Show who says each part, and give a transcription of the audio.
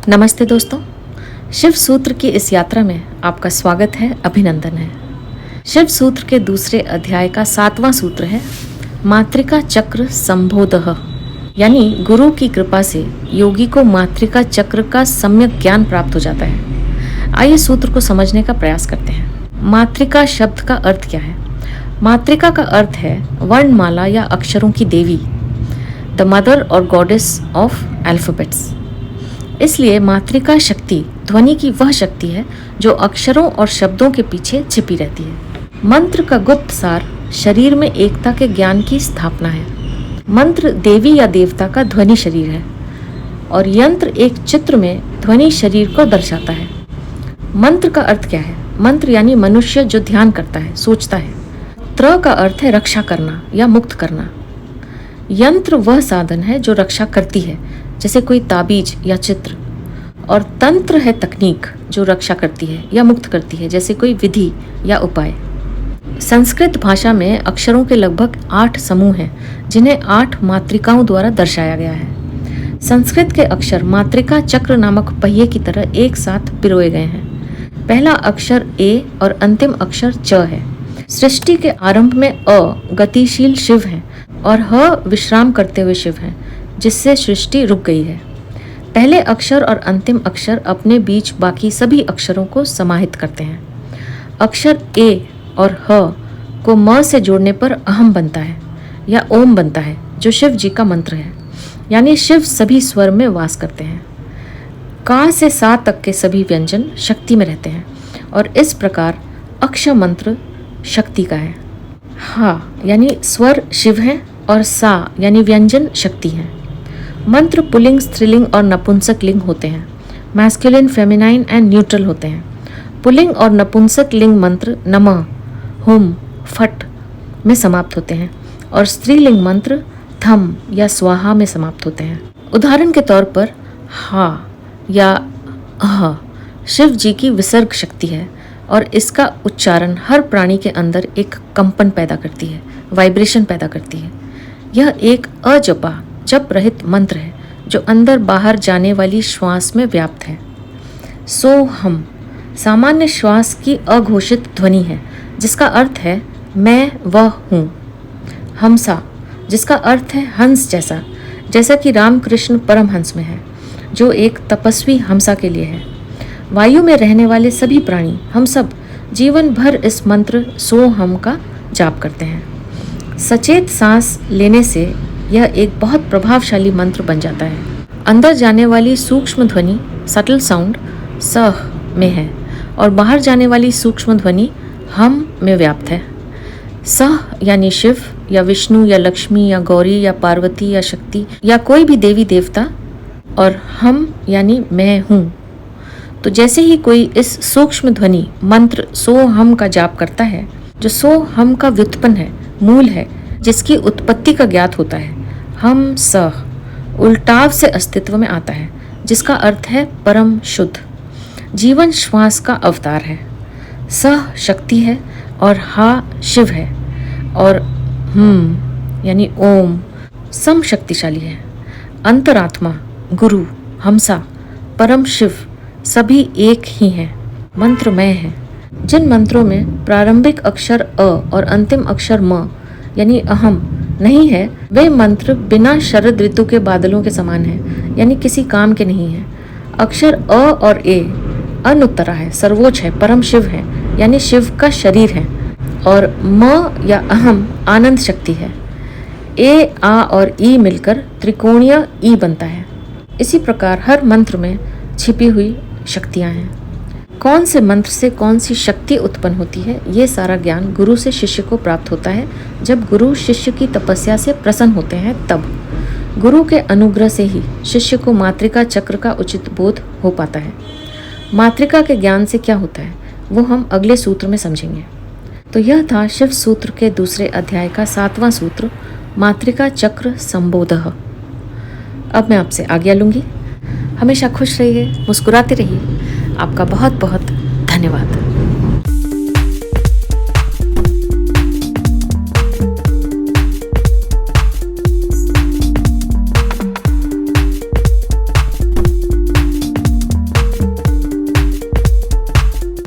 Speaker 1: नमस्ते दोस्तों, शिव सूत्र की इस यात्रा में आपका स्वागत है, अभिनंदन है। शिव सूत्र के दूसरे अध्याय का 7वां सूत्र है मातृका चक्र संबोधः, यानी गुरु की कृपा से योगी को मातृका चक्र का सम्यक ज्ञान प्राप्त हो जाता है। आइए सूत्र को समझने का प्रयास करते हैं। मातृका शब्द का अर्थ क्या है? मातृका का अर्थ है वर्णमाला या अक्षरों की देवी, द मदर और गॉडेस ऑफ अल्फाबेट्स। इसलिए मातृका शक्ति ध्वनि की वह शक्ति है जो अक्षरों और शब्दों के पीछे छिपी रहती है। मंत्र का गुप्त सार शरीर में एकता के ज्ञान की स्थापना है। मंत्र देवी या देवता का ध्वनि शरीर है और यंत्र एक चित्र में ध्वनि शरीर को दर्शाता है। मंत्र का अर्थ क्या है? मंत्र यानी मनुष्य जो ध्यान करता है, सोचता है। त्र का अर्थ है रक्षा करना या मुक्त करना। यंत्र वह साधन है जो रक्षा करती है, जैसे कोई ताबीज या चित्र, और तंत्र है तकनीक जो रक्षा करती है या मुक्त करती है, जैसे कोई विधि या उपाय। संस्कृत भाषा में अक्षरों के लगभग 8 समूह हैं जिन्हें 8 मातृकाओं द्वारा दर्शाया गया है। संस्कृत के अक्षर मातृका चक्र नामक पहिए की तरह एक साथ पिरोए गए हैं। पहला अक्षर ए और अंतिम अक्षर च है। सृष्टि के आरंभ में अ गतिशील शिव है और ह विश्राम करते हुए शिव है, जिससे सृष्टि रुक गई है। पहले अक्षर और अंतिम अक्षर अपने बीच बाकी सभी अक्षरों को समाहित करते हैं। अक्षर ए और ह को म से जोड़ने पर अहम बनता है या ओम बनता है, जो शिव जी का मंत्र है, यानी शिव सभी स्वर में वास करते हैं। का से सा तक के सभी व्यंजन शक्ति में रहते हैं और इस प्रकार अक्षर मंत्र शक्ति का है। हा यानी स्वर शिव है और सा यानी व्यंजन शक्ति है। मंत्र पुल्लिंग, स्त्रीलिंग और नपुंसक लिंग होते हैं। मैस्कुलिन, फेमिनाइन एंड न्यूट्रल होते हैं। पुल्लिंग और नपुंसक लिंग मंत्र नमः, हुम, फट में समाप्त होते हैं और स्त्रीलिंग मंत्र थम या स्वाहा में समाप्त होते हैं। उदाहरण के तौर पर हा या अह शिव जी की विसर्ग शक्ति है और इसका उच्चारण हर प्राणी के अंदर एक कंपन पैदा करती है, वाइब्रेशन पैदा करती है। यह एक अजपा जप रहित मंत्र है जो अंदर बाहर जाने वाली श्वास में व्याप्त है। सो हम सामान्य श्वास की अघोषित ध्वनि है जिसका अर्थ है मैं वह हूँ। हमसा जिसका अर्थ है हंस जैसा, जैसा कि रामकृष्ण परमहंस में है, जो एक तपस्वी हमसा के लिए है। वायु में रहने वाले सभी प्राणी, हम सब जीवन भर इस मंत्र सो हम का जाप करते हैं। सचेत सांस लेने से यह एक बहुत प्रभावशाली मंत्र बन जाता है। अंदर जाने वाली सूक्ष्म ध्वनि सटल साउंड सह में है और बाहर जाने वाली सूक्ष्म ध्वनि हम में व्याप्त है। सह यानी शिव या विष्णु या लक्ष्मी या गौरी या पार्वती या शक्ति या कोई भी देवी देवता, और हम यानी मैं हूँ। तो जैसे ही कोई इस सूक्ष्म ध्वनि मंत्र सो हम का जाप करता है, जो सो हम का व्युत्पन्न है, मूल है, जिसकी उत्पत्ति का ज्ञात होता है, हम सह उल्टाव से अस्तित्व में आता है, जिसका अर्थ है परम शुद्ध। जीवन श्वास का अवतार है। सह शक्ति है और हा शिव है और यानी ओम सम शक्तिशाली है। अंतरात्मा, गुरु, हमसा, परम शिव सभी एक ही हैं, मंत्रमय है। जिन मंत्रों में प्रारंभिक अक्षर अ और अंतिम अक्षर म यानी अहम नहीं है, वे मंत्र बिना शरद ऋतु के बादलों के समान है, यानी किसी काम के नहीं है। अक्षर अ और ए अनुत्तरा है, सर्वोच्च है, परम शिव है, यानी शिव का शरीर है, और म या अहम आनंद शक्ति है। ए, आ और ई मिलकर त्रिकोणीय ई बनता है। इसी प्रकार हर मंत्र में छिपी हुई शक्तियां हैं। कौन से मंत्र से कौन सी शक्ति उत्पन्न होती है, ये सारा ज्ञान गुरु से शिष्य को प्राप्त होता है। जब गुरु शिष्य की तपस्या से प्रसन्न होते हैं, तब गुरु के अनुग्रह से ही शिष्य को मातृका चक्र का उचित बोध हो पाता है। मातृका के ज्ञान से क्या होता है वो हम अगले सूत्र में समझेंगे। तो यह था शिव सूत्र के दूसरे अध्याय का 7वां सूत्र मातृका चक्र संबोधः। अब मैं आपसे आज्ञा लूंगी। हमेशा खुश रहिए, मुस्कुराते रहिए। आपका बहुत बहुत धन्यवाद।